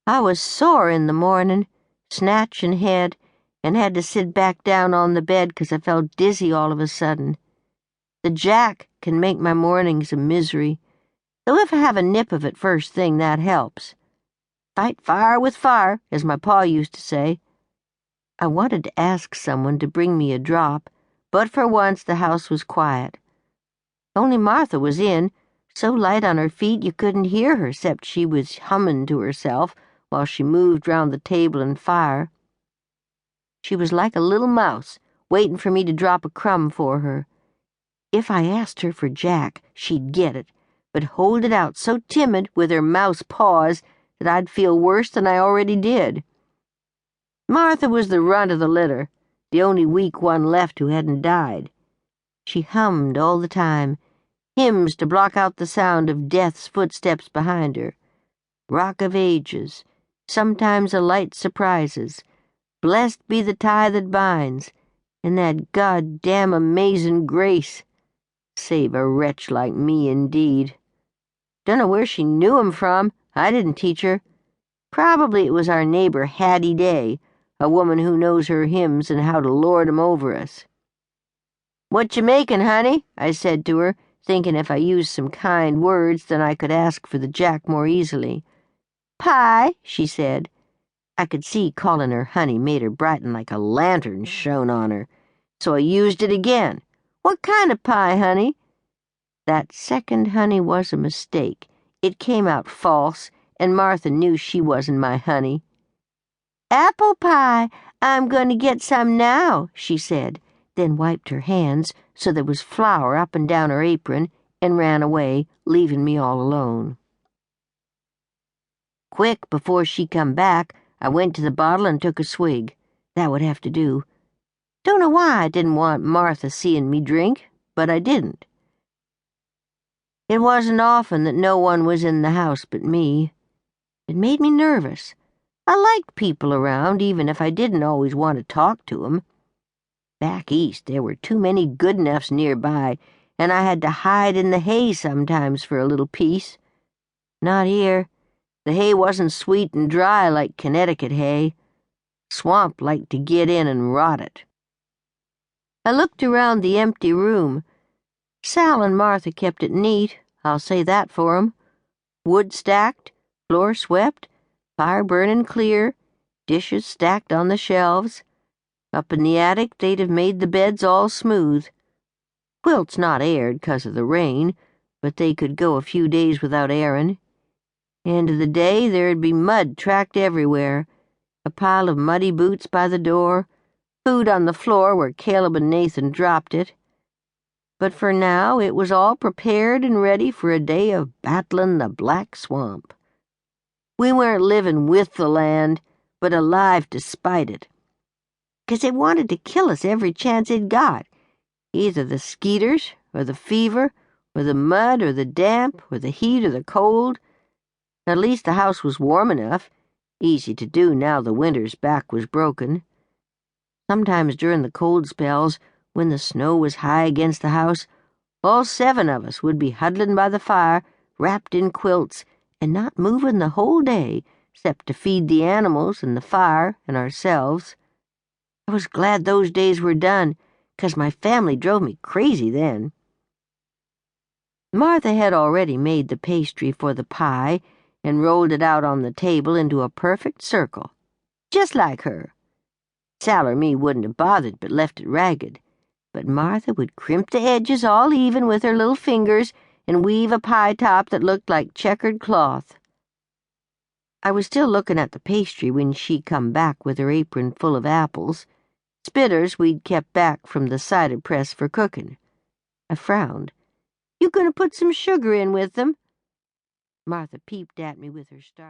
I was sore in the morning, snatching head, and had to sit back down on the bed 'cause I felt dizzy all of a sudden. The jack can make my mornings a misery, though if I have a nip of it first thing, that helps. Fight fire with fire, as my pa used to say. I wanted to ask someone to bring me a drop, but for once the house was quiet. Only Martha was in, so light on her feet you couldn't hear her except she was humming to herself while she moved round the table and fire. She was like a little mouse, waiting for me to drop a crumb for her. If I asked her for Jack, she'd get it, but hold it out so timid with her mouse paws that I'd feel worse than I already did. Martha was the runt of the litter, the only weak one left who hadn't died. She hummed all the time, hymns to block out the sound of death's footsteps behind her. Rock of Ages, sometimes a light surprises, blessed be the tie that binds, and that goddamn amazing grace. Save a wretch like me, indeed. Dunno where she knew 'em from. I didn't teach her. Probably it was our neighbor Hattie Day, a woman who knows her hymns and how to lord 'em over us. "What you makin', honey?" I said to her, thinking if I used some kind words then I could ask for the jack more easily. "Pie," she said. I could see calling her honey made her brighten like a lantern shone on her, so I used it again. "What kind of pie, honey?" That second honey was a mistake. It came out false, and Martha knew she wasn't my honey. "Apple pie, I'm going to get some now," she said, then wiped her hands so there was flour up and down her apron and ran away, leaving me all alone. Quick, before she come back, I went to the bottle and took a swig. That would have to do. Don't know why I didn't want Martha seeing me drink, but I didn't. It wasn't often that no one was in the house but me. It made me nervous. I liked people around, even if I didn't always want to talk to 'em. Back east, there were too many Goodenoughs nearby, and I had to hide in the hay sometimes for a little peace. Not here. The hay wasn't sweet and dry like Connecticut hay. Swamp liked to get in and rot it. I looked around the empty room. Sal and Martha kept it neat, I'll say that for 'em. Wood stacked, floor swept, fire burning clear, dishes stacked on the shelves. Up in the attic, they'd have made the beds all smooth. Quilts not aired 'cause of the rain, but they could go a few days without airing. End of the day, there'd be mud tracked everywhere, a pile of muddy boots by the door, food on the floor where Caleb and Nathan dropped it. But for now, it was all prepared and ready for a day of battling the black swamp. We weren't living with the land, but alive despite it. 'Cause it wanted to kill us every chance it got, either the skeeters, or the fever, or the mud, or the damp, or the heat, or the cold. At least the house was warm enough, easy to do now the winter's back was broken. Sometimes during the cold spells, when the snow was high against the house, all 7 of us would be huddling by the fire, wrapped in quilts, and not moving the whole day, except to feed the animals and the fire and ourselves. I was glad those days were done, 'cause my family drove me crazy then. Martha had already made the pastry for the pie and rolled it out on the table into a perfect circle, just like her. Sal or me wouldn't have bothered but left it ragged, but Martha would crimp the edges all even with her little fingers and weave a pie top that looked like checkered cloth. I was still looking at the pastry when she come back with her apron full of apples, spitters we'd kept back from the cider press for cooking. I frowned. "You gonna put some sugar in with them?" Martha peeped at me with her star.